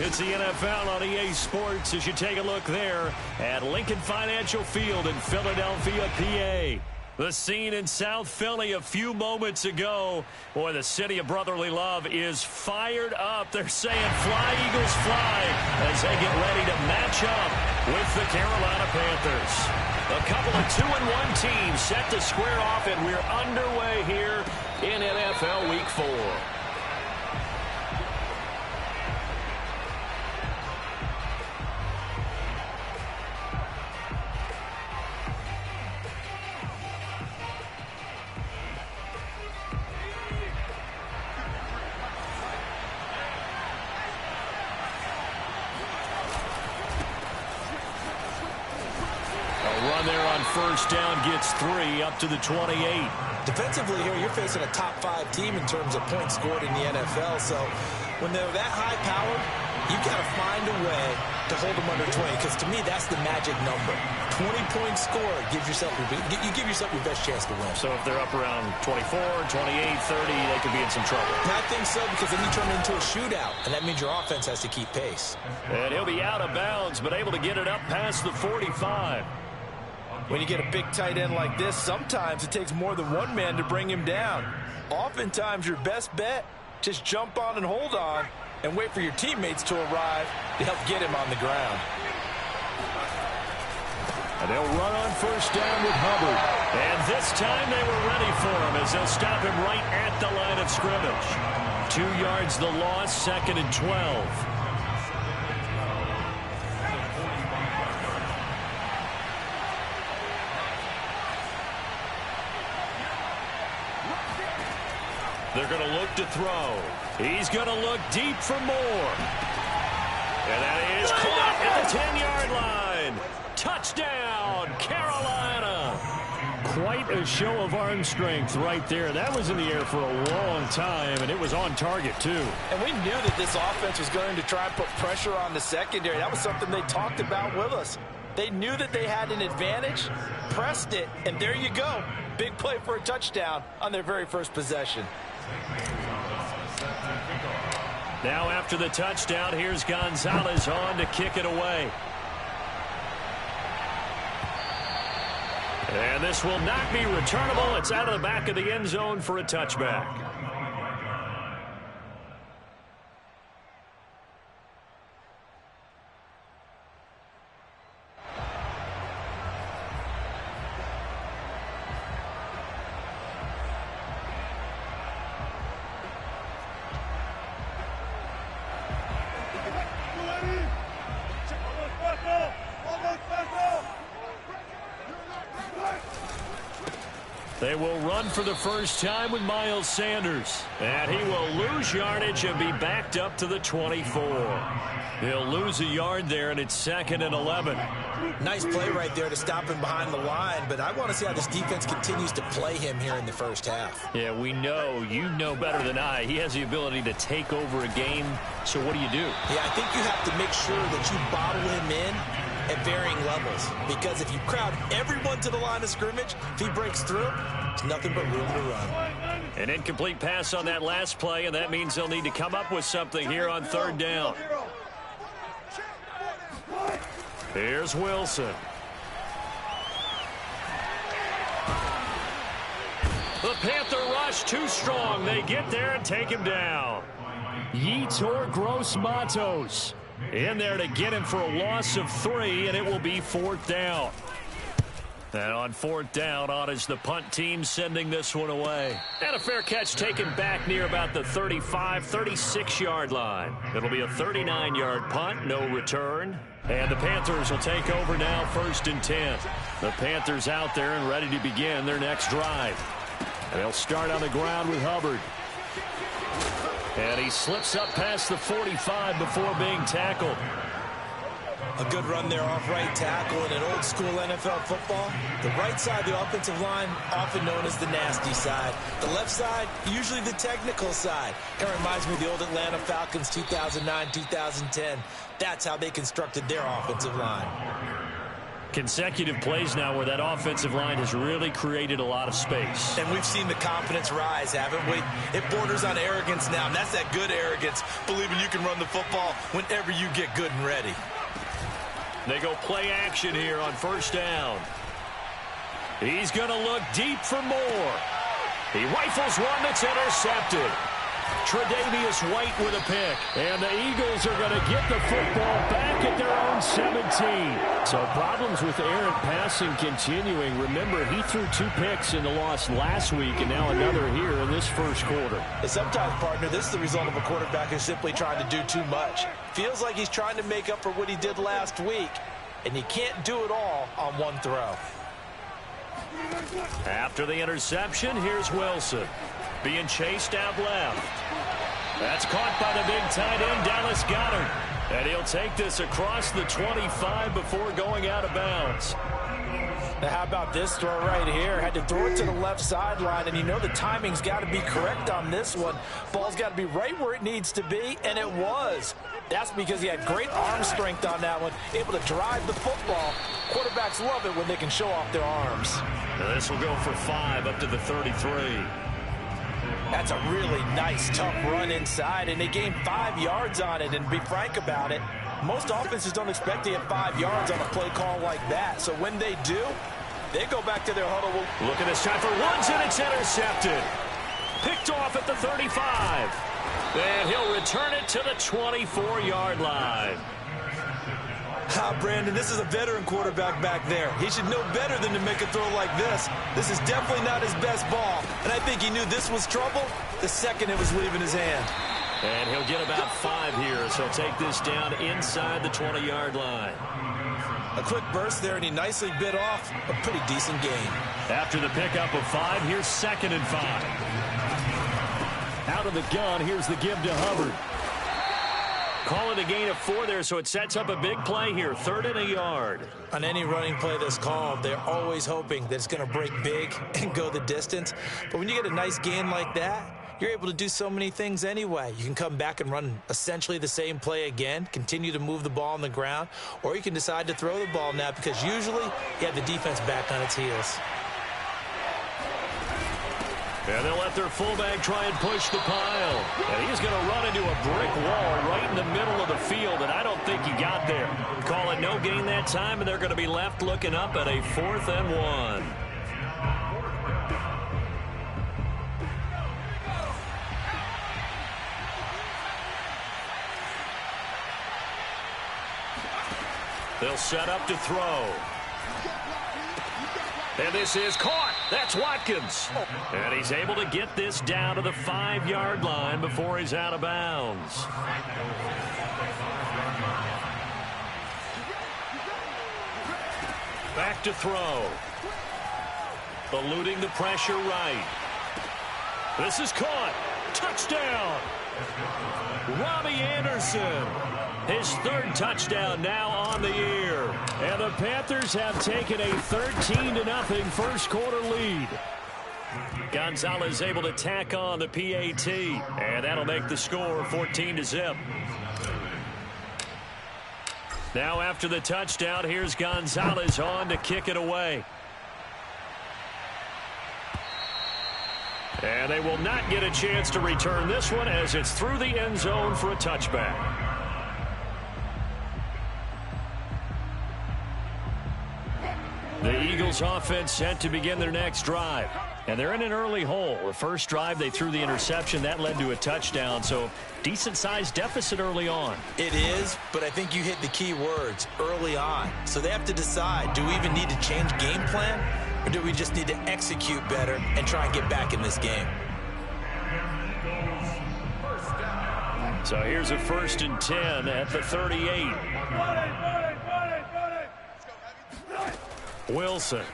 It's the NFL on EA Sports as you take a look there at Lincoln Financial Field in Philadelphia, PA. The scene in South Philly a few moments ago. Boy, the city of brotherly love is fired up. They're saying fly, Eagles, fly, as they get ready to match up with the Carolina Panthers. A couple of 2-1 teams set to square off, and we're underway here in NFL Week 4. First down gets 3 up to the 28. Defensively here, you're facing a top-5 team in terms of points scored in the NFL. So when they're that high-powered, you've got to find a way to hold them under 20. Because to me, that's the magic number. 20-point score gives yourself you give yourself your best chance to win. So if they're up around 24, 28, 30, they could be in some trouble. I think so, because then you turn it into a shootout, and that means your offense has to keep pace. And he'll be out of bounds, but able to get it up past the 45. When you get a big tight end like this, sometimes it takes more than one man to bring him down. Oftentimes, your best bet, just jump on and hold on and wait for your teammates to arrive to help get him on the ground. And they'll run on first down with Hubbard. And this time they were ready for him as they'll stop him right at the line of scrimmage. 2 yards the loss, 2nd and 12. They're going to look to throw. He's going to look deep for more. And that is caught at the 10-yard line. Touchdown, Carolina. Quite a show of arm strength right there. That was in the air for a long time, and it was on target, too. And we knew that this offense was going to try and put pressure on the secondary. That was something they talked about with us. They knew that they had an advantage, pressed it, and there you go. Big play for a touchdown on their very first possession. Now after the touchdown, here's Gonzalez on to kick it away. And this will not be returnable. It's out of the back of the end zone for a touchback. They will run for the first time with Miles Sanders. And he will lose yardage and be backed up to the 24. He'll lose a yard there, and it's 2nd and 11. Nice play right there to stop him behind the line, but I want to see how this defense continues to play him here in the first half. Yeah, we know. You know better than I. He has the ability to take over a game, so what do you do? Yeah, I think you have to make sure that you bottle him in at varying levels, because if you crowd everyone to the line of scrimmage, if he breaks through, there's nothing but room to run. An incomplete pass on that last play, and that means they'll need to come up with something here on 3rd down. Here's Wilson. The Panther rush too strong. They get there and take him down. Yetur Gross-Matos in there to get him for a loss of 3, and it will be 4th down. And on 4th down, on is the punt team sending this one away. And a fair catch taken back near about the 35, 36-yard line. It'll be a 39-yard punt, no return. And the Panthers will take over now, 1st and 10. The Panthers out there and ready to begin their next drive. And they'll start on the ground with Hubbard. And he slips up past the 45 before being tackled. A good run there off right tackle in an old-school NFL football. The right side of the offensive line, often known as the nasty side. The left side, usually the technical side. It reminds me of the old Atlanta Falcons 2009-2010. That's how they constructed their offensive line. Consecutive plays now where that offensive line has really created a lot of space. And we've seen the confidence rise, haven't we? It borders on arrogance now, and that's that good arrogance, believing you can run the football whenever you get good and ready. They go play action here on first down. He's going to look deep for more. He rifles one that's intercepted. Tre'Davious White with a pick. And the Eagles are going to get the football back at their own 17. So problems with errant passing continuing. Remember, he threw 2 picks in the loss last week and now another here in this first quarter. And sometimes, partner, this is the result of a quarterback who's simply trying to do too much. Feels like he's trying to make up for what he did last week, and he can't do it all on one throw. After the interception, here's Wilson. Being chased out left. That's caught by the big tight end, Dallas Goedert. And he'll take this across the 25 before going out of bounds. Now, how about this throw right here? Had to throw it to the left sideline, and you know the timing's got to be correct on this one. Ball's got to be right where it needs to be, and it was. That's because he had great arm strength on that one, able to drive the football. Quarterbacks love it when they can show off their arms. Now this will go for 5 up to the 33. That's a really nice, tough run inside, and they gained 5 yards on it. And to be frank about it, most offenses don't expect to get 5 yards on a play call like that. So when they do, they go back to their huddle. Look at this time for Woods, and it's intercepted. Picked off at the 35. And he'll return it to the 24-yard line. Brandon, this is a veteran quarterback back there. He should know better than to make a throw like this. This is definitely not his best ball. And I think he knew this was trouble the second it was leaving his hand. And he'll get about 5 here, so he'll take this down inside the 20-yard line. A quick burst there, and he nicely bit off a pretty decent gain. After the pickup of 5, here's 2nd and 5. Out of the gun, here's the give to Hubbard. Call it a gain of 4 there, so it sets up a big play here, 3rd and a yard. On any running play that's called, they're always hoping that it's going to break big and go the distance. But when you get a nice gain like that, you're able to do so many things anyway. You can come back and run essentially the same play again, continue to move the ball on the ground, or you can decide to throw the ball now because usually you have the defense back on its heels. And they'll let their fullback try and push the pile. And he's going to run into a brick wall right in the middle of the field, and I don't think he got there. Call it no gain that time, and they're going to be left looking up at a 4th and 1. They'll set up to throw. And this is caught. That's Watkins. And he's able to get this down to the 5-yard line before he's out of bounds. Back to throw. Eluding the pressure right. This is caught. Touchdown. Robbie Anderson. His 3rd touchdown now on the year. And the Panthers have taken a 13-0 first quarter lead. Gonzalez able to tack on the PAT. And that'll make the score 14-0. Now after the touchdown, here's Gonzalez on to kick it away. And they will not get a chance to return this one as it's through the end zone for a touchback. The Eagles offense set to begin their next drive. And they're in an early hole. The first drive, they threw the interception. That led to a touchdown. So decent-sized deficit early on. It is, but I think you hit the key words, early on. So they have to decide, do we even need to change game plan? Or do we just need to execute better and try and get back in this game? So here's a 1st and 10 at the 38. Wilson.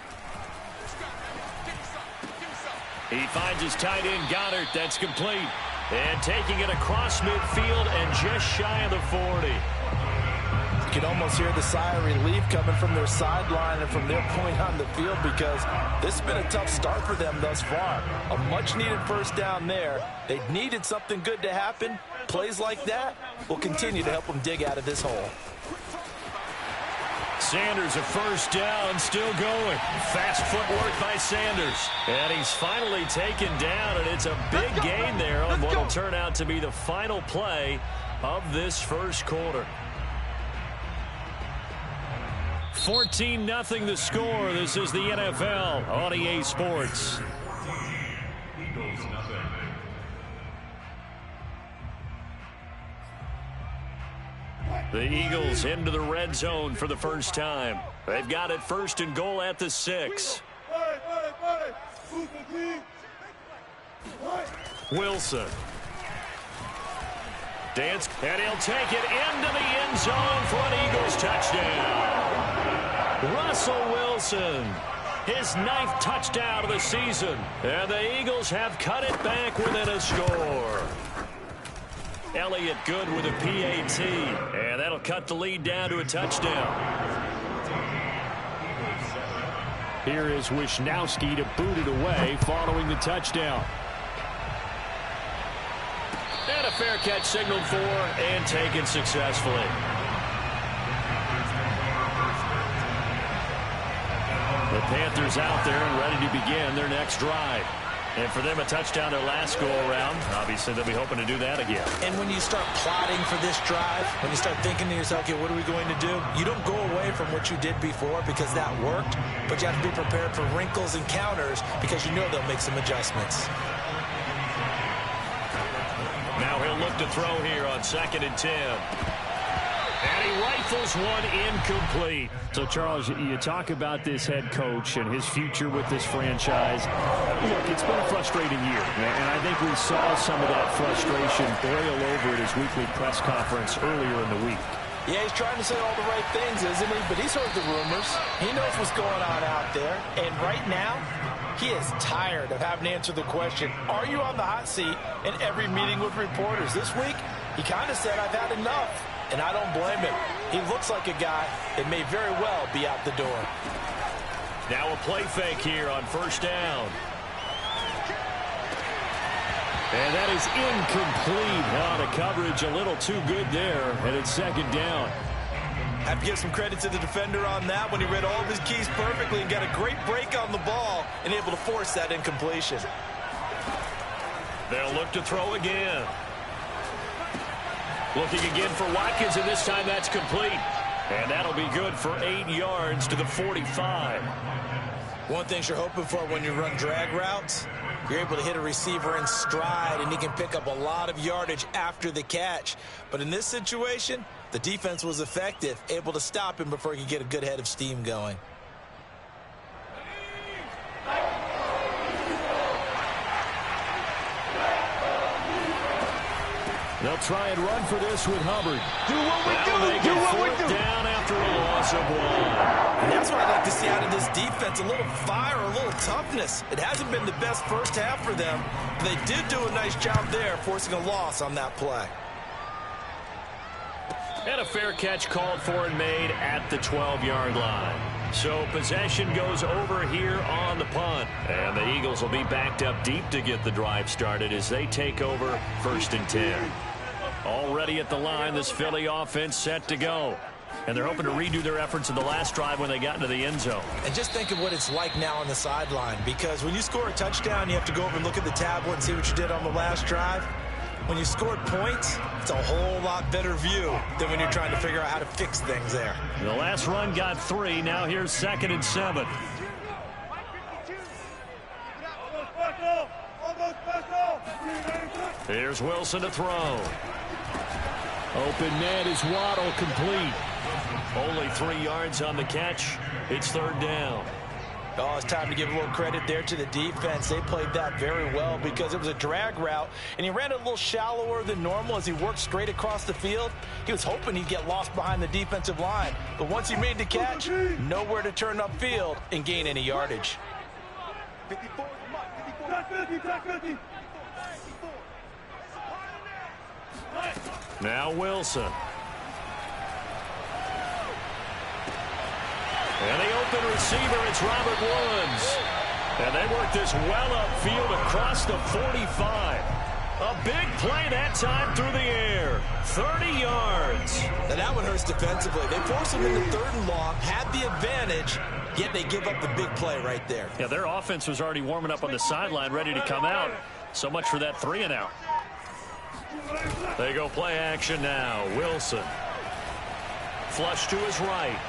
He finds his tight end, Goedert. That's complete. And taking it across midfield and just shy of the 40. You can almost hear the sigh of relief coming from their sideline and from their point on the field because this has been a tough start for them thus far. A much-needed first down there. They needed something good to happen. Plays like that will continue to help them dig out of this hole. Sanders, a first down, still going. Fast footwork by Sanders. And he's finally taken down, and it's a big gain there on what will turn out to be the final play of this first quarter. 14-0 the score. This is the NFL on EA Sports. The Eagles into the red zone for the first time. They've got it first and goal at the 6. Wilson. Dance, and he'll take it into the end zone for an Eagles touchdown. Russell Wilson, his 9th touchdown of the season. And the Eagles have cut it back within a score. Elliott good with a PAT, and that'll cut the lead down to a touchdown. Here is Wisnowski to boot it away following the touchdown. And a fair catch signaled for and taken successfully. The Panthers out there and ready to begin their next drive. And for them, a touchdown their last go-around. Obviously, they'll be hoping to do that again. And when you start plotting for this drive, when you start thinking to yourself, okay, what are we going to do? You don't go away from what you did before because that worked, but you have to be prepared for wrinkles and counters because you know they'll make some adjustments. Now he'll look to throw here on 2nd and 10. And he rifles one incomplete. So, Charles, you talk about this head coach and his future with this franchise. Look, it's been a frustrating year, and I think we saw some of that frustration boil over at his weekly press conference earlier in the week. Yeah, he's trying to say all the right things, isn't he? But he's heard the rumors. He knows what's going on out there. And right now, he is tired of having to answer the question, are you on the hot seat in every meeting with reporters? This week, he kind of said, I've had enough. And I don't blame him. He looks like a guy that may very well be out the door. Now a play fake here on first down. And that is incomplete. The coverage a little too good there, and it's 2nd down. I have to give some credit to the defender on that when he read all of his keys perfectly and got a great break on the ball and able to force that incompletion. They'll look to throw again. Looking again for Watkins, and this time that's complete. And that'll be good for 8 yards to the 45. One thing you're hoping for when you run drag routes, you're able to hit a receiver in stride, and he can pick up a lot of yardage after the catch. But in this situation, the defense was effective, able to stop him before he could get a good head of steam going. They'll try and run for this with Hubbard. Do what we do. Do what we do. Down after a loss of 1. And that's what I like to see out of this defense, a little fire, a little toughness. It hasn't been the best first half for them, but they did do a nice job there, forcing a loss on that play. And a fair catch called for and made at the 12-yard line. So possession goes over here on the punt. And the Eagles will be backed up deep to get the drive started as they take over 1st and 10. Already at the line, this Philly offense set to go. And they're hoping to redo their efforts in the last drive when they got into the end zone. And just think of what it's like now on the sideline, because when you score a touchdown, you have to go over and look at the tablet and see what you did on the last drive. When you scored points, it's a whole lot better view than when you're trying to figure out how to fix things there. The last run got 3. Now here's 2nd and 7. Here's Wilson to throw. Open net is Waddle, complete. Only 3 yards on the catch. It's 3rd down. Oh, it's time to give a little credit there to the defense. They played that very well because it was a drag route, and he ran it a little shallower than normal as he worked straight across the field. He was hoping he'd get lost behind the defensive line, but once he made the catch, nowhere to turn upfield and gain any yardage. Now Wilson. And the open receiver, it's Robert Woods. And they work this well upfield across the 45. A big play that time through the air. 30 yards. Now That one hurts defensively. They force them into 3rd and long, had the advantage, yet they give up the big play right there. Yeah, their offense was already warming up on the sideline, ready to come out. So much for that 3 and out. They go play action now. Wilson. Flush to his right.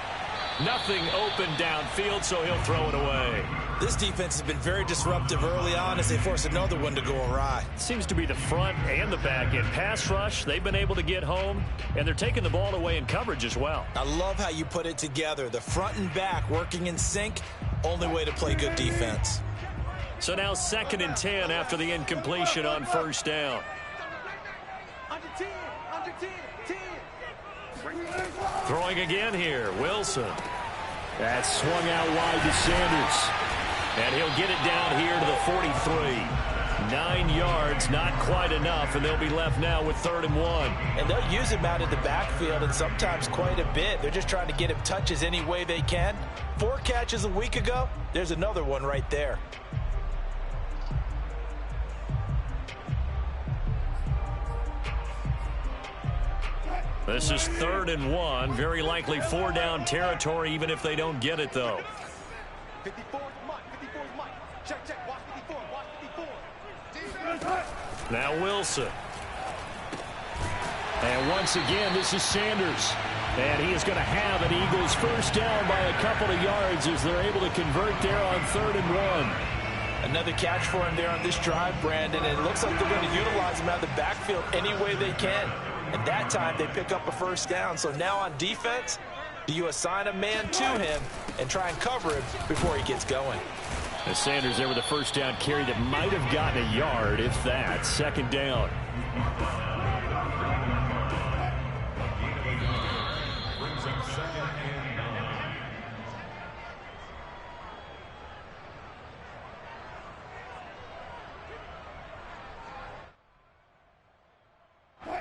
Nothing open downfield, so he'll throw it away. This defense has been very disruptive early on as they force another one to go awry. Seems to be the front and the back end. Pass rush, they've been able to get home, and they're taking the ball away in coverage as well. I love how you put it together. The front and back working in sync, only way to play good defense. So now 2nd and 10 after the incompletion on 1st down. Under 10, 10. Throwing again here, Wilson. That's swung out wide to Sanders. And he'll get it down here to the 43. 9 yards, not quite enough, and they'll be left now with 3rd and 1. And they'll use him out in the backfield, and sometimes quite a bit. They're just trying to get him touches any way they can. 4 catches a week ago, there's another one right there. This is 3rd and 1. Very likely 4-down territory, even if they don't get it, though. 54 is Mike. Check. Watch 54. Now Wilson. And once again, this is Sanders. And he is going to have an Eagles 1st down by a couple of yards as they're able to convert there on 3rd and 1. Another catch for him there on this drive, Brandon. And it looks like they're going to utilize him out of the backfield any way they can. And that time they pick up a 1st down. So now on defense, do you assign a man to him and try and cover him before he gets going? As Sanders there with a 1st down carry that might have gotten a yard, if that. 2nd down.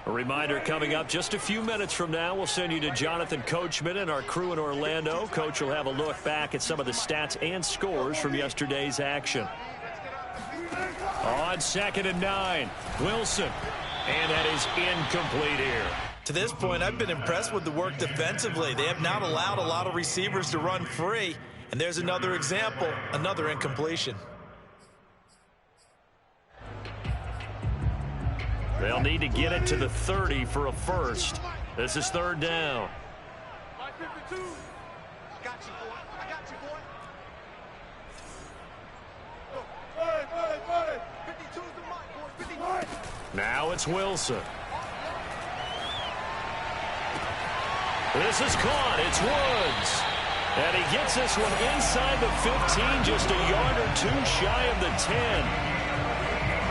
A reminder coming up just a few minutes from now, we'll send you to Jonathan Coachman and our crew in Orlando. Coach will have a look back at some of the stats and scores from yesterday's action. On 2nd and 9, Wilson. And that is incomplete here. To this point, I've been impressed with the work defensively. They have not allowed a lot of receivers to run free. And there's another example, another incompletion. They'll need to get it to the 30 for a 1st. This is 3rd down. Mike 52. I got you, boy. Buddy. 52 is the mic, boy. 52. Now it's Wilson. This is caught. It's Woods. And he gets this one inside the 15, just a yard or 2 shy of the 10.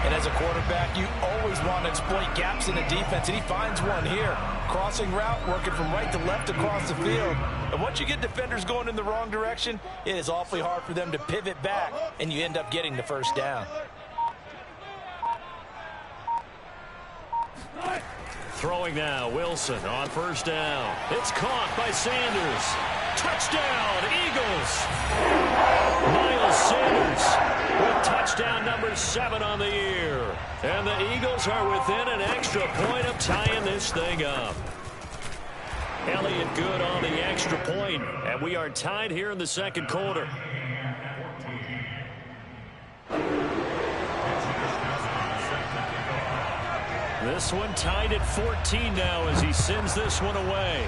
And as a quarterback, you always want to exploit gaps in the defense, and he finds one here. Crossing route, working from right to left across the field. And once you get defenders going in the wrong direction, it is awfully hard for them to pivot back, and you end up getting the 1st down. Throwing now, Wilson on 1st down. It's caught by Sanders. Touchdown, Eagles. Miles Sanders with touchdown number 7 on the year. And the Eagles are within an extra point of tying this thing up. Elliott good on the extra point, and we are tied here in the 2nd quarter. This one tied at 14 now as he sends this one away.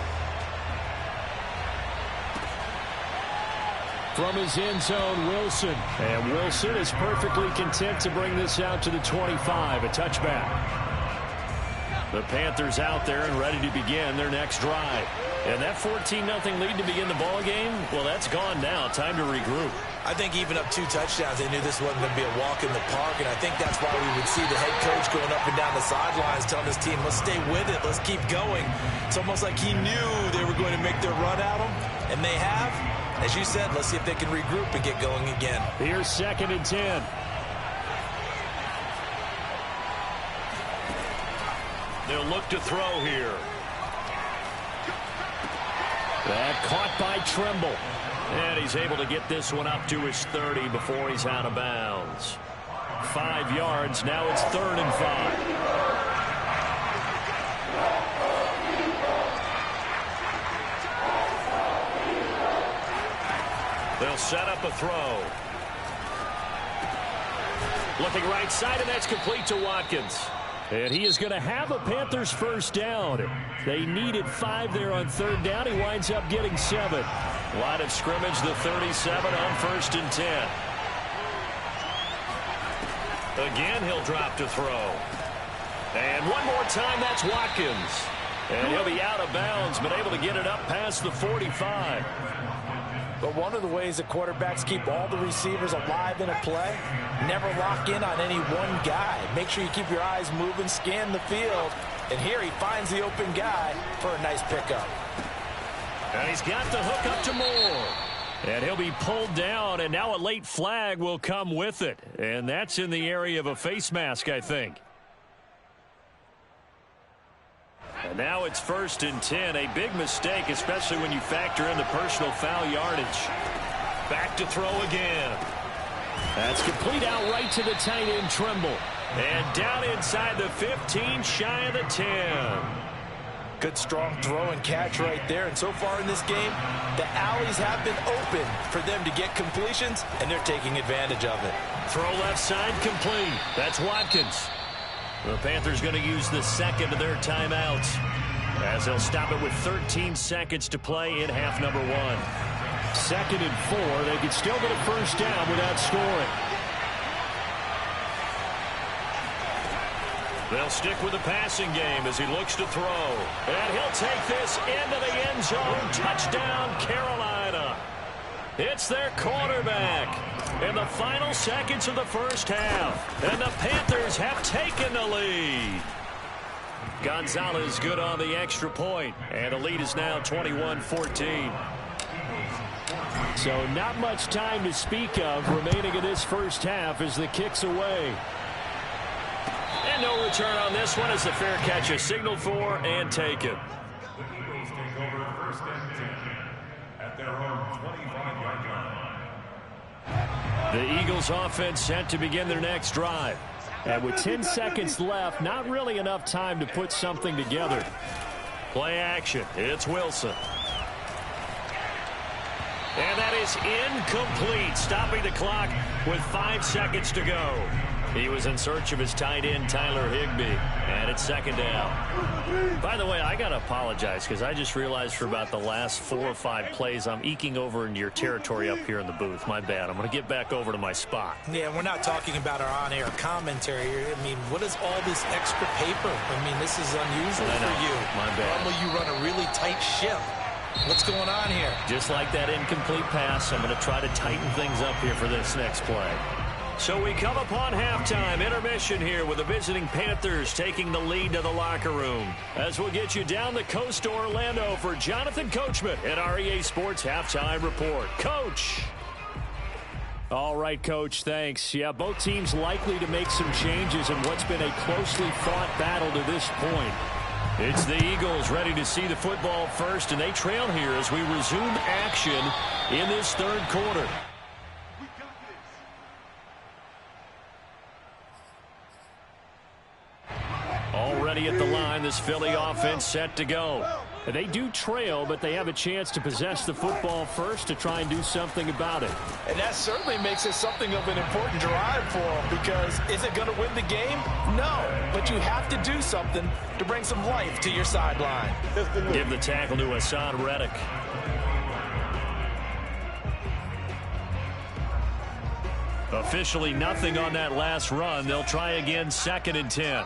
From his end zone, Wilson. And Wilson is perfectly content to bring this out to the 25, a touchback. The Panthers out there and ready to begin their next drive. And that 14-0 lead to begin the ball game, well, that's gone now. Time to regroup. I think even up 2 touchdowns, they knew this wasn't going to be a walk in the park, and I think that's why we would see the head coach going up and down the sidelines telling his team, let's stay with it, let's keep going. It's almost like he knew they were going to make their run at him, and they have. As you said, let's see if they can regroup and get going again. Here's 2nd and 10. They'll look to throw here. That caught by Tremble. And he's able to get this one up to his 30 before he's out of bounds. 5 yards. Now it's 3rd and 5. They'll set up a throw. Looking right side, and that's complete to Watkins. And he is going to have a Panthers first down. They needed 5 there on third down. He winds up getting 7. Line of scrimmage, the 37 on 1st and 10. Again, he'll drop to throw. And one more time, that's Watkins. And he'll be out of bounds, but able to get it up past the 45. But one of the ways that quarterbacks keep all the receivers alive in a play, never lock in on any one guy. Make sure you keep your eyes moving, scan the field. And here he finds the open guy for a nice pickup. And he's got the hook up to Moore. And he'll be pulled down, and now a late flag will come with it. And that's in the area of a face mask, I think. And now it's 1st and 10. A big mistake, especially when you factor in the personal foul yardage. Back to throw again. That's complete out right to the tight end, Trimble. And down inside the 15, shy of the 10. Good strong throw and catch right there. And so far in this game, the alleys have been open for them to get completions, and they're taking advantage of it. Throw left side complete. That's Watkins. The Panthers going to use the second of their timeouts as they'll stop it with 13 seconds to play in half number 1. 2nd and 4. They could still get a first down without scoring. They'll stick with the passing game as he looks to throw. And he'll take this into the end zone. Touchdown, Carolina. It's their quarterback in the final seconds of the first half. And the Panthers have taken the lead. Gonzalez good on the extra point. And the lead is now 21-14. So not much time to speak of remaining in this first half as the kick's away. And no return on this one as the fair catch is signaled for and taken. The Eagles offense set to begin their next drive. And with 10 seconds left, not really enough time to put something together. Play action. It's Wilson. And that is incomplete, stopping the clock with 5 seconds to go. He was in search of his tight end, Tyler Higbee, and it's 2nd down. By the way, I got to apologize because I just realized for about the last 4 or 5 plays, I'm eking over into your territory up here in the booth. My bad. I'm going to get back over to my spot. Yeah, we're not talking about our on-air commentary here. I mean, what is all this extra paper? I mean, this is unusual for you. My bad. Normally you run a really tight ship. What's going on here? Just like that incomplete pass, I'm going to try to tighten things up here for this next play. So we come upon halftime intermission here with the visiting Panthers taking the lead to the locker room. As we'll get you down the coast to Orlando for Jonathan Coachman at our EA Sports Halftime Report. Coach. All right, Coach, thanks. Yeah, both teams likely to make some changes in what's been a closely fought battle to this point. It's the Eagles ready to see the football first, and they trail here as we resume action in this 3rd quarter. Already at the line, this Philly offense set to go. They do trail, but they have a chance to possess the football first to try and do something about it. And that certainly makes it something of an important drive for them, because is it going to win the game? No, but you have to do something to bring some life to your sideline. Give the tackle to Hassan Reddick. Officially nothing on that last run. They'll try again, 2nd and 10.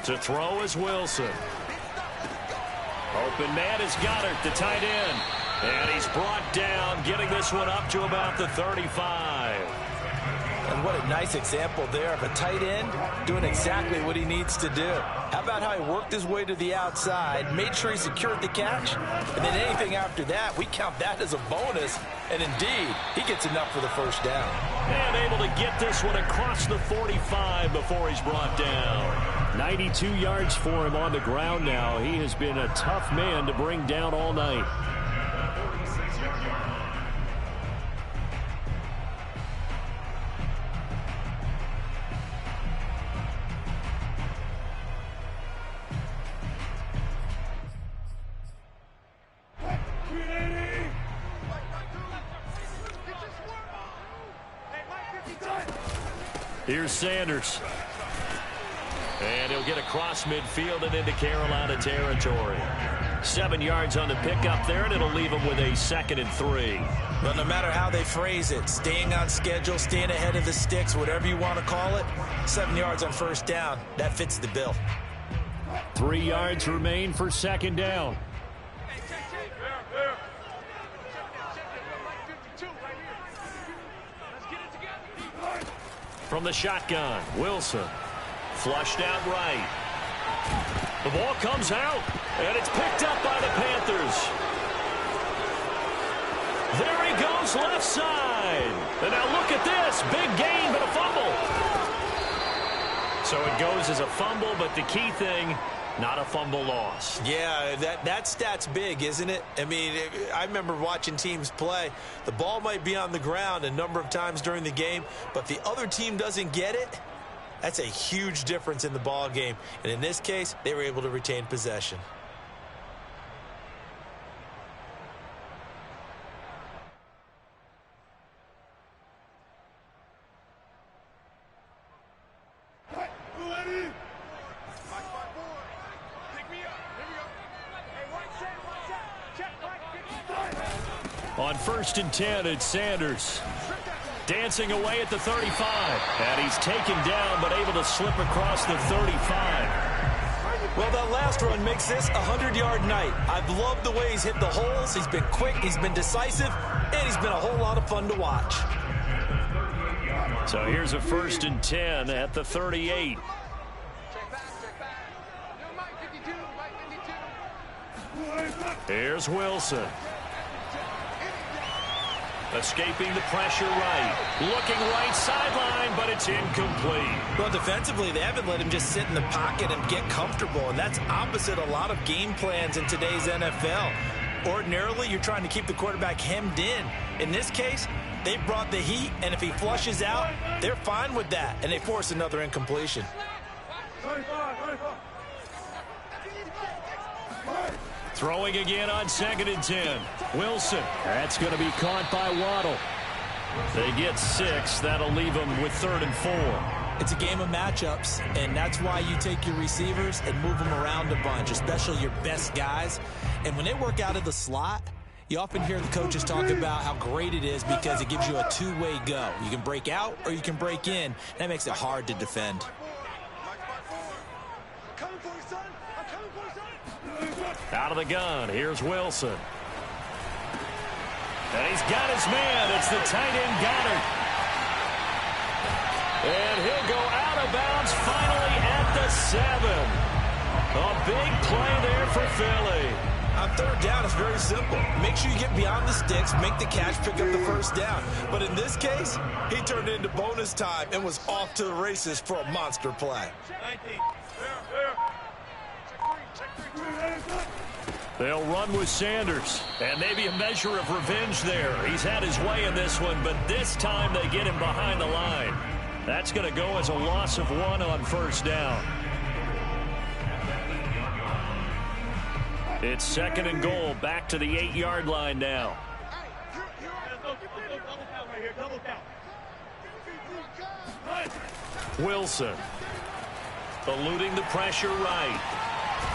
To throw is Wilson. Open man is Goddard, the tight end. And he's brought down, getting this one up to about the 35. And what a nice example there of a tight end doing exactly what he needs to do. How about how he worked his way to the outside, made sure he secured the catch, and then anything after that, we count that as a bonus. And indeed, he gets enough for the first down. And able to get this one across the 45 before he's brought down. 92 yards for him on the ground now. He has been a tough man to bring down all night. Here's Sanders. And he'll get across midfield and into Carolina territory. 7 yards on the pickup there, and it'll leave him with a 2nd and 3. But no matter how they phrase it, staying on schedule, staying ahead of the sticks, whatever you want to call it, 7 yards on first down, that fits the bill. 3 yards remain for 2nd down. From the shotgun, Wilson. Flushed out right. The ball comes out, and it's picked up by the Panthers. There he goes, left side. And now look at this. Big gain, but a fumble. So it goes as a fumble, but the key thing, not a fumble loss. Yeah, that stat's big, isn't it? I mean, I remember watching teams play. The ball might be on the ground a number of times during the game, but if the other team doesn't get it, that's a huge difference in the ball game. And in this case, they were able to retain possession. On 1st and 10, it's Sanders. Dancing away at the 35. And he's taken down, but able to slip across the 35. Well, that last run makes this a 100-yard night. I've loved the way he's hit the holes. He's been quick, he's been decisive, and he's been a whole lot of fun to watch. So here's a 1st and 10 at the 38. Here's Wilson. Escaping the pressure right. Looking right sideline, but it's incomplete. Well, defensively, they haven't let him just sit in the pocket and get comfortable, and that's opposite a lot of game plans in today's NFL. Ordinarily, you're trying to keep the quarterback hemmed in. In this case, they brought the heat, and if he flushes out, they're fine with that, and they force another incompletion. Throwing again on 2nd and 10. Wilson. That's going to be caught by Waddle. They get 6. That'll leave them with 3rd and 4. It's a game of matchups, and that's why you take your receivers and move them around a bunch, especially your best guys. And when they work out of the slot, you often hear the coaches talk about how great it is because it gives you a two-way go. You can break out or you can break in. That makes it hard to defend. Out of the gun, here's Wilson. And he's got his man. It's the tight end Goddard. And he'll go out of bounds finally at the 7. A big play there for Philly. On 3rd down, it's very simple. Make sure you get beyond the sticks, make the catch, pick up the 1st down. But in this case, he turned it into bonus time and was off to the races for a monster play. They'll run with Sanders, and maybe a measure of revenge there. He's had his way in this one, but this time they get him behind the line. That's going to go as a loss of 1 on 1st down. It's 2nd and goal, back to the 8-yard line now. Wilson eluding the pressure right.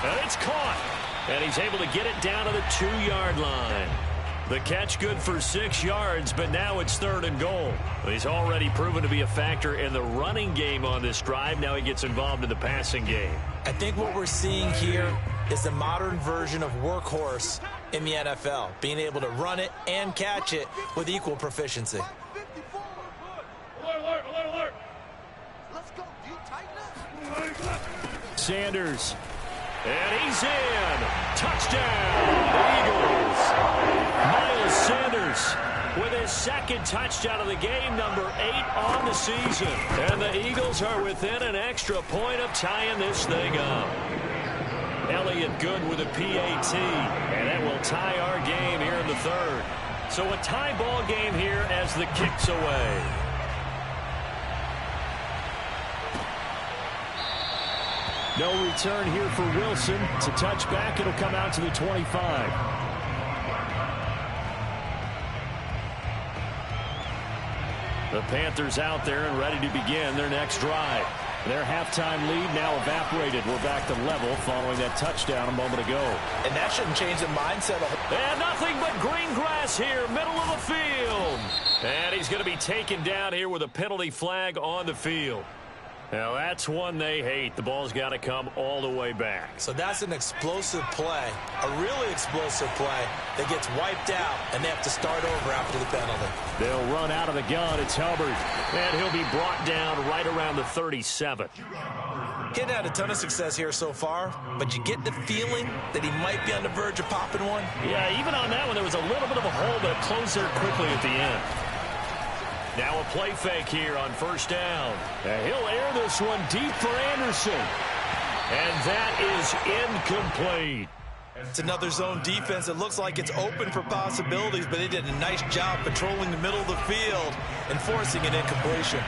And it's caught. And he's able to get it down to the 2-yard line. The catch good for 6 yards, but now it's 3rd and goal. He's already proven to be a factor in the running game on this drive. Now he gets involved in the passing game. I think what we're seeing here is the modern version of workhorse in the NFL, being able to run it and catch it with equal proficiency. Sanders. And he's in. Touchdown, Eagles. Miles Sanders with his 2nd touchdown of the game, number 8 on the season. And the Eagles are within an extra point of tying this thing up. Elliott good with a PAT, and that will tie our game here in the 3rd. So a tie ball game here as the kick's away. No return here for Wilson. It's a touchback. It'll come out to the 25. The Panthers out there and ready to begin their next drive. Their halftime lead now evaporated. We're back to level following that touchdown a moment ago. And that shouldn't change the mindset. And nothing but green grass here, middle of the field. And he's going to be taken down here with a penalty flag on the field. Now, that's one they hate. The ball's got to come all the way back. So that's an explosive play, a really explosive play that gets wiped out, and they have to start over after the penalty. They'll run out of the gun. It's Hubbard, and he'll be brought down right around the 37. He'd had a ton of success here so far, but you get the feeling that he might be on the verge of popping one. Yeah, even on that one, there was a little bit of a hole, but it closed there quickly at the end. Now a play fake here on first down. And he'll air this one deep for Anderson. And that is incomplete. It's another zone defense that looks like it's open for possibilities, but they did a nice job patrolling the middle of the field and forcing an incompletion.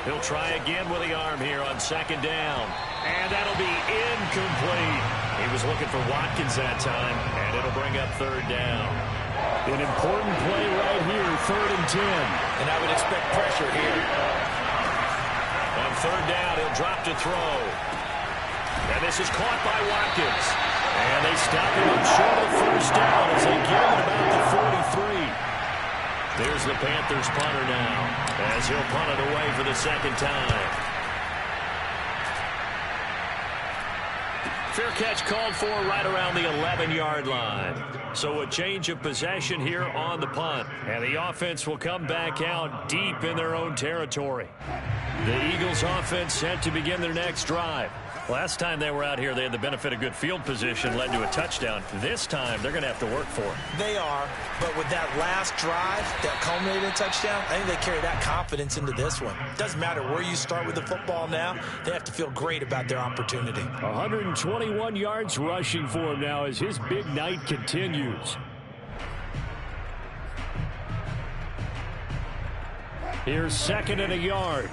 He'll try again with the arm here on second down. And that'll be incomplete. He was looking for Watkins that time, and it'll bring up third down. An important play right here, 3rd and 10. And I would expect pressure here. On third down, he'll drop to throw. And this is caught by Watkins. And they stop him up short of the first down as they get him at about the 43. There's the Panthers punter now, as he'll punt it away for the second time. Fair catch called for right around the 11-yard line. So a change of possession here on the punt. And the offense will come back out deep in their own territory. The Eagles offense set to begin their next drive. Last time they were out here, they had the benefit of good field position, led to a touchdown. This time, they're going to have to work for it. They are, but with that last drive that culminated in a touchdown, I think they carry that confidence into this one. Doesn't matter where you start with the football now, they have to feel great about their opportunity. 121 yards rushing for him now as his big night continues. Here's 2nd and a yard.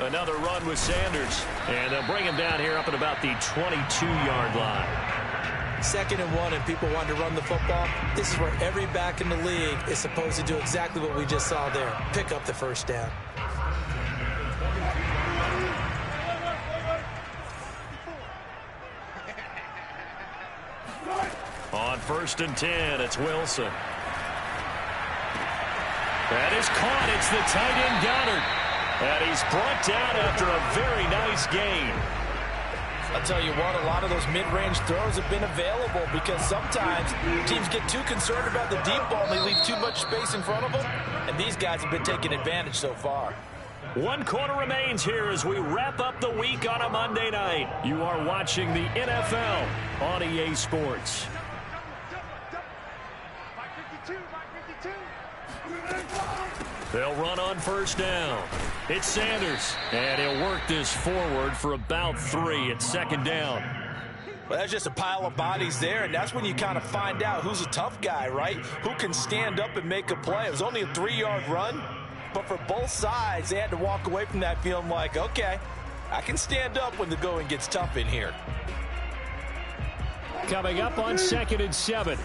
Another run with Sanders. And they'll bring him down here up at about the 22-yard line. 2nd and 1, and people want to run the football. This is where every back in the league is supposed to do exactly what we just saw there. Pick up the first down. On 1st and 10, it's Wilson. That is caught. It's the tight end Goddard. And he's brought down after a very nice gain. I'll tell you what, a lot of those mid-range throws have been available because sometimes teams get too concerned about the deep ball and they leave too much space in front of them. And these guys have been taking advantage so far. 1 quarter remains here as we wrap up the week on a Monday night. You are watching the NFL on EA Sports. They'll run on first down. It's Sanders, and he'll work this forward for about 3 at 2nd down. Well, that's just a pile of bodies there, and that's when you kind of find out who's a tough guy, right? Who can stand up and make a play. It was only a 3-yard run, but for both sides, they had to walk away from that feeling like, okay, I can stand up when the going gets tough in here. Coming up on 2nd and 7.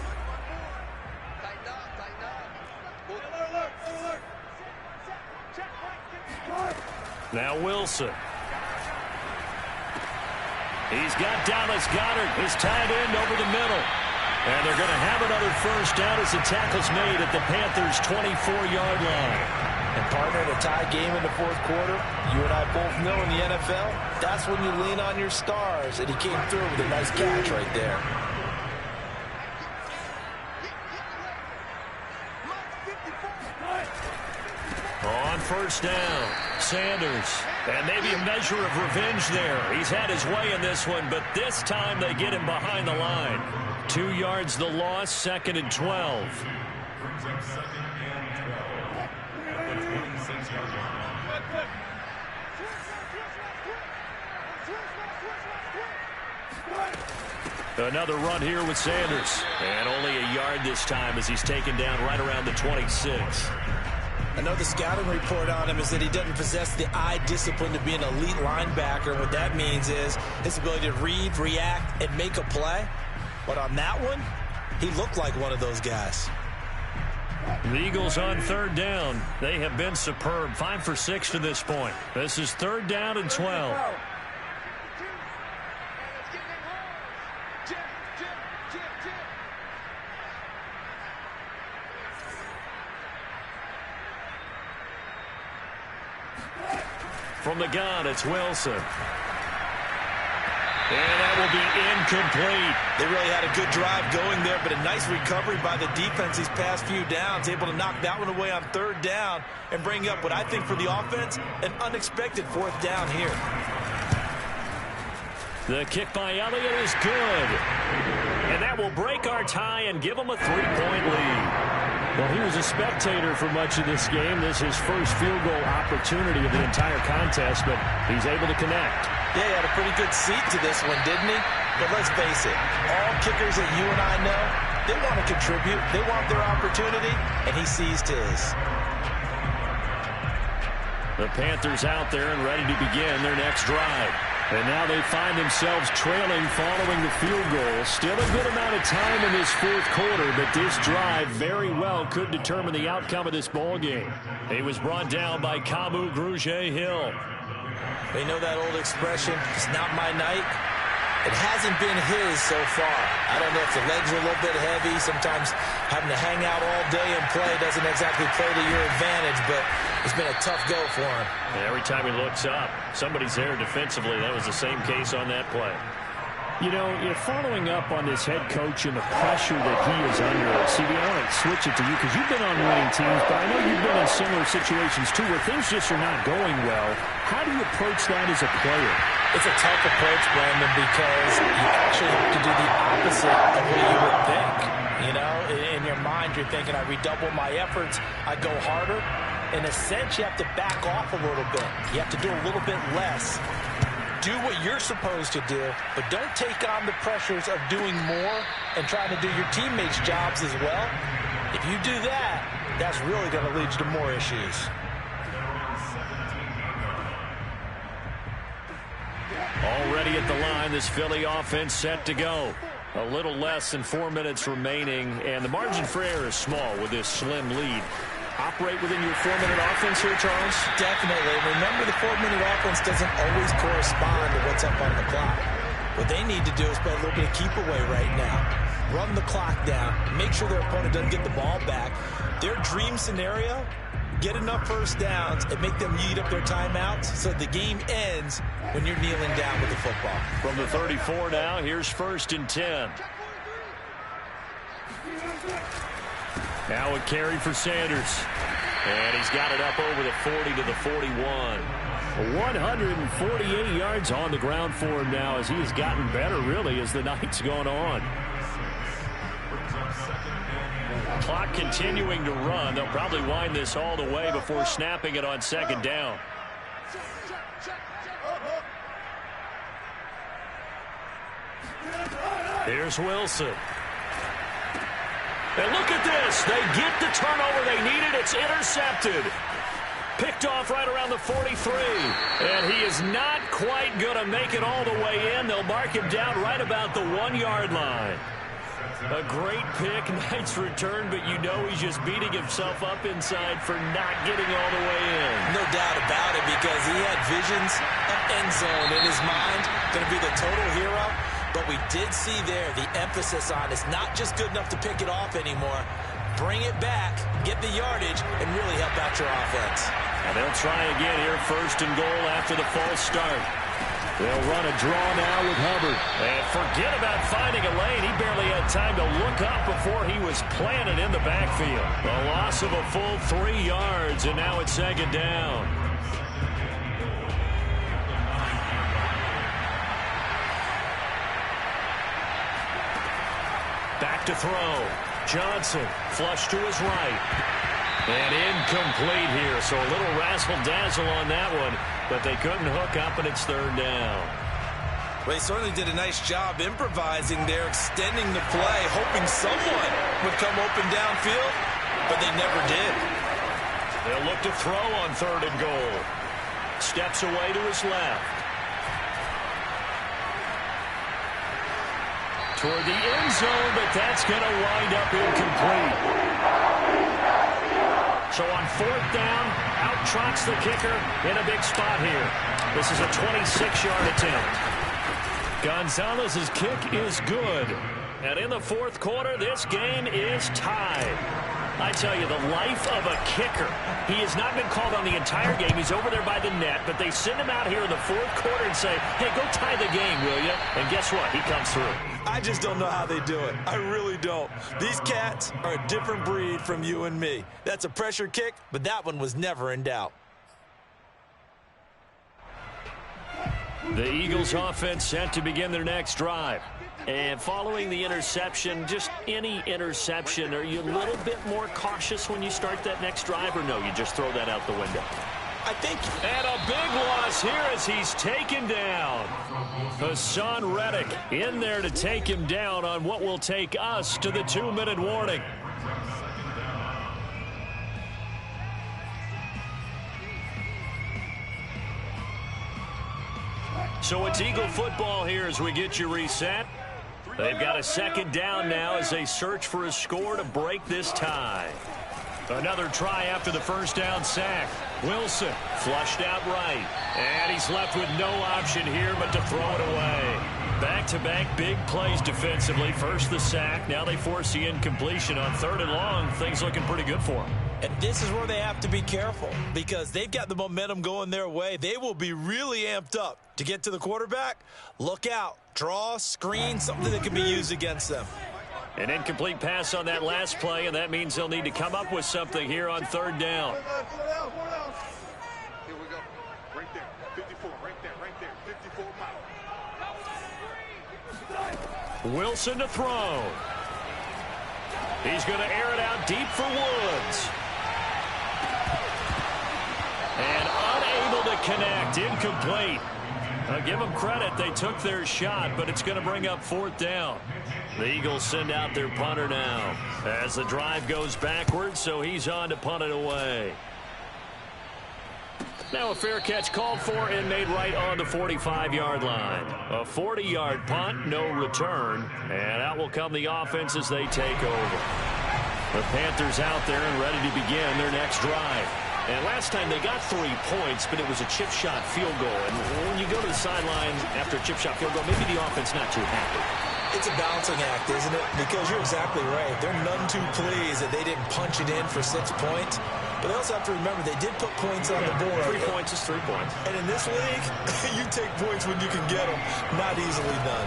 Now Wilson. He's got Dallas Goedert, his tight end, over the middle. And they're going to have another first down as the tackle's made at the Panthers' 24-yard line. And partner, in a tie game in the 4th quarter, you and I both know in the NFL, that's when you lean on your stars. And he came through with a nice catch right there. On first down, Sanders. And maybe a measure of revenge there. He's had his way in this one, but this time they get him behind the line. 2 yards the loss, 2nd and 12. Another run here with Sanders. And only a yard this time as he's taken down right around the 26. I know the scouting report on him is that he doesn't possess the eye discipline to be an elite linebacker. What that means is his ability to read, react, and make a play. But on that one, he looked like one of those guys. The Eagles on third down. They have been superb. 5 for 6 to this point. This is third down and 12. From the gun, it's Wilson. And that will be incomplete. They really had a good drive going there, but a nice recovery by the defense these past few downs, able to knock that one away on third down and bring up what I think for the offense, an unexpected fourth down here. The kick by Elliott is good. And that will break our tie and give them a 3-point lead. Well, he was a spectator for much of this game. This is his first field goal opportunity of the entire contest, but he's able to connect. Yeah, he had a pretty good seat to this one, didn't he? But let's face it, all kickers that you and I know, they want to contribute. They want their opportunity, and he seized his. The Panthers out there and ready to begin their next drive. And now they find themselves trailing following the field goal. Still a good amount of time in this fourth quarter, but this drive very well could determine the outcome of this ball game. He was brought down by Kamu Grugier-Hill. They know that old expression, it's not my night. It hasn't been his so far. I don't know if the legs are a little bit heavy. Sometimes having to hang out all day and play doesn't exactly play to your advantage, but it's been a tough go for him. And every time he looks up, somebody's there defensively. That was the same case on that play. You know, you're following up on this head coach and the pressure that he is under. CB, I want to switch it to you because you've been on winning teams, but I know you've been in similar situations too where things just are not going well. How do you approach that as a player? It's a tough approach, Brandon, because you actually have to do the opposite of what you would think. You know, in your mind, you're thinking, I redouble my efforts, I go harder. In a sense, you have to back off a little bit. You have to do a little bit less. Do what you're supposed to do, but don't take on the pressures of doing more and trying to do your teammates' jobs as well. If you do that, that's really going to lead you to more issues. Already at the line, this Philly offense set to go. A little less than 4 minutes remaining, and the margin for error is small with this slim lead. Operate within your 4-minute offense here, Charles? Definitely. Remember, the 4-minute offense doesn't always correspond to what's up on the clock. What they need to do is play a little bit of keep away right now. Run the clock down. Make sure their opponent doesn't get the ball back. Their dream scenario, get enough first downs and make them eat up their timeouts so the game ends when you're kneeling down with the football. From the 34 now, here's 1st and 10. Now a carry for Sanders. And he's got it up over the 40 to the 41. 148 yards on the ground for him now as he has gotten better, really, as the night's gone on. Clock continuing to run. They'll probably wind this all the way before snapping it on 2nd down. Here's Wilson. And look at this. They get the turnover they needed. It's intercepted. Picked off right around the 43. And he is not quite going to make it all the way in. They'll mark him down right about the 1-yard line. A great pick, nice return, but you know he's just beating himself up inside for not getting all the way in. No doubt about it, because he had visions of end zone in his mind. Going to be the total hero. But we did see there the emphasis on it's not just good enough to pick it off anymore. Bring it back, get the yardage, and really help out your offense. And they'll try again here, 1st and goal after the false start. They'll run a draw now with Hubbard. And forget about finding a lane. He barely had time to look up before he was planted in the backfield. A loss of a full 3 yards, and now it's 2nd down. Back to throw. Johnson, flush to his right. And incomplete here, so a little razzle-dazzle on that one, but they couldn't hook up, and it's 3rd down. Well, he certainly did a nice job improvising there, extending the play, hoping someone would come open downfield, but they never did. They'll look to throw on 3rd and goal. Steps away to his left. Toward the end zone, but that's going to wind up incomplete. So on 4th down, out trots the kicker in a big spot here. This is a 26-yard attempt. Gonzalez's kick is good. And in the 4th quarter, this game is tied. I tell you, the life of a kicker. He has not been called on the entire game. He's over there by the net, but they send him out here in the 4th quarter and say, hey, go tie the game, will you? And guess what? He comes through. I just don't know how they do it. I really don't. These cats are a different breed from you and me. That's a pressure kick, but that one was never in doubt. The Eagles offense set to begin their next drive. And following the interception, just any interception, are you a little bit more cautious when you start that next drive, or no, you just throw that out the window? I think. And a big loss here as he's taken down. Hassan Reddick in there to take him down on what will take us to the 2-minute warning. So it's Eagle football here as we get you reset. They've got a 2nd down now as they search for a score to break this tie. Another try after the 1st down sack. Wilson flushed out right. And he's left with no option here but to throw it away. Back-to-back big plays defensively. First the sack. Now they force the incompletion on 3rd and long. Things looking pretty good for them. And this is where they have to be careful because they've got the momentum going their way. They will be really amped up to get to the quarterback. Look out. Draw, screen, something that can be used against them. An incomplete pass on that last play, and that means they'll need to come up with something here on 3rd down. Here we go. Right there. 54. Right there. 54 mile. Wilson to throw. He's going to air it out deep for Woods. And unable to connect. Incomplete. I'll give them credit. They took their shot, but it's going to bring up 4th down. The Eagles send out their punter now as the drive goes backwards, so he's on to punt it away. Now a fair catch called for and made right on the 45-yard line. A 40-yard punt, no return, and out will come the offense as they take over. The Panthers out there and ready to begin their next drive. And last time they got 3 points, but it was a chip shot field goal. And when you go to the sideline after a chip shot field goal, maybe the offense not too happy. It's a balancing act, isn't it? Because you're exactly right. They're none too pleased that they didn't punch it in for 6 points. But they also have to remember they did put points on the board. 3 points is 3 points. And in this league, you take points when you can get them. Not easily done.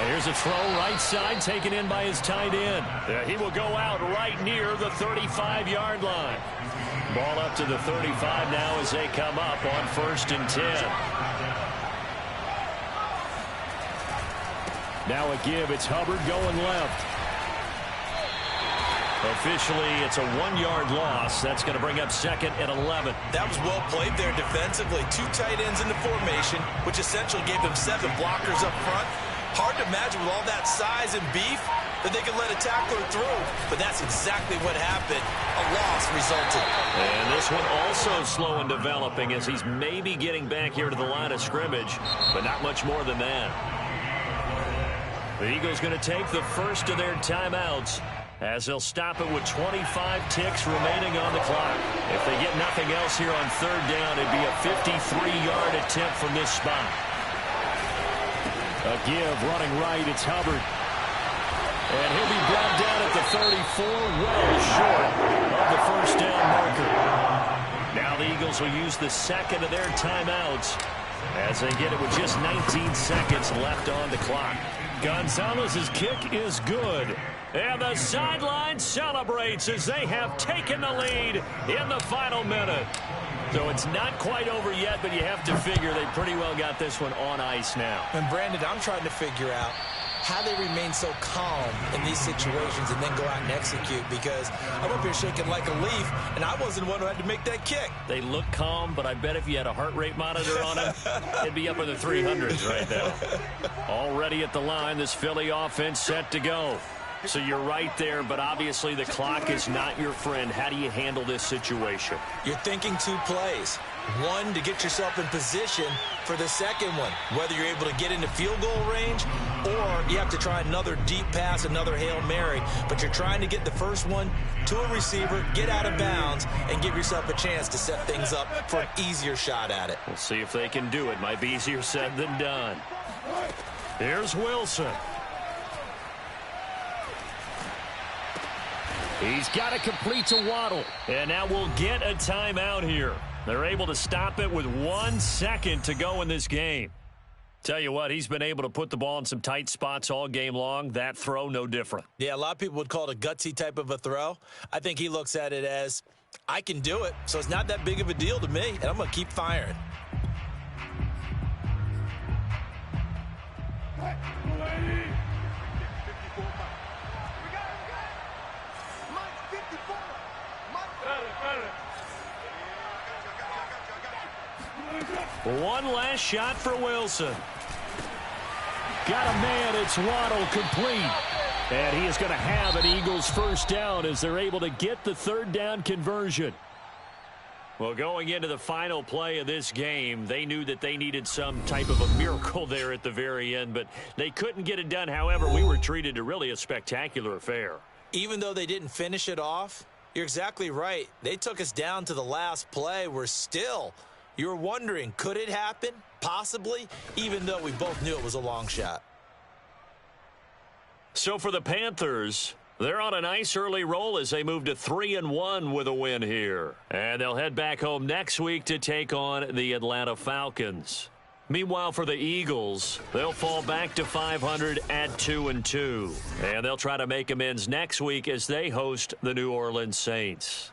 Here's a throw right side taken in by his tight end. He will go out right near the 35-yard line. Ball up to the 35 now as they come up on 1st and 10. Now a give. It's Hubbard going left. Officially, it's a 1-yard loss. That's going to bring up 2nd and 11. That was well played there defensively. 2 tight ends in the formation, which essentially gave them 7 blockers up front. Hard to imagine with all that size and beef that they could let a tackler through. But that's exactly what happened. A loss resulted. And this one also slow in developing as he's maybe getting back here to the line of scrimmage, but not much more than that. The Eagles going to take the first of their timeouts as they'll stop it with 25 ticks remaining on the clock. If they get nothing else here on 3rd down, it'd be a 53-yard attempt from this spot. A give running right. It's Hubbard. And he'll be brought down at the 34, well short of the 1st down marker. Now the Eagles will use the 2nd of their timeouts as they get it with just 19 seconds left on the clock. Gonzalez's kick is good. And the sideline celebrates as they have taken the lead in the final minute. So it's not quite over yet, but you have to figure they pretty well got this one on ice now. And Brandon, I'm trying to figure out how they remain so calm in these situations and then go out and execute, because I'm up here shaking like a leaf, and I wasn't the one who had to make that kick. They look calm, but I bet if you had a heart rate monitor on them, it'd be up in the 300s right now. Already at the line, this Philly offense set to go. So you're right there, but obviously the clock is not your friend. How do you handle this situation? You're thinking 2 plays. One, to get yourself in position for the second one, whether you're able to get into field goal range or you have to try another deep pass, another Hail Mary. But you're trying to get the first one to a receiver, get out of bounds, and give yourself a chance to set things up for an easier shot at it. We'll see if they can do it. Might be easier said than done. Here's Wilson. He's got to complete to Waddle. And now we'll get a timeout here. They're able to stop it with 1 second to go in this game. Tell you what, he's been able to put the ball in some tight spots all game long. That throw, no different. Yeah, a lot of people would call it a gutsy type of a throw. I think he looks at it as, I can do it, so it's not that big of a deal to me, and I'm going to keep firing. One last shot for Wilson. Got a man. It's Waddle, complete. And he is going to have an Eagles first down as they're able to get the third down conversion. Well, going into the final play of this game, they knew that they needed some type of a miracle there at the very end, but they couldn't get it done. However, we were treated to really a spectacular affair. Even though they didn't finish it off, you're exactly right. They took us down to the last play. We're still... You were wondering, could it happen? Possibly, even though we both knew it was a long shot. So for the Panthers, they're on a nice early roll as they move to 3-1 with a win here. And they'll head back home next week to take on the Atlanta Falcons. Meanwhile, for the Eagles, they'll fall back to 500 at 2-2. And they'll try to make amends next week as they host the New Orleans Saints.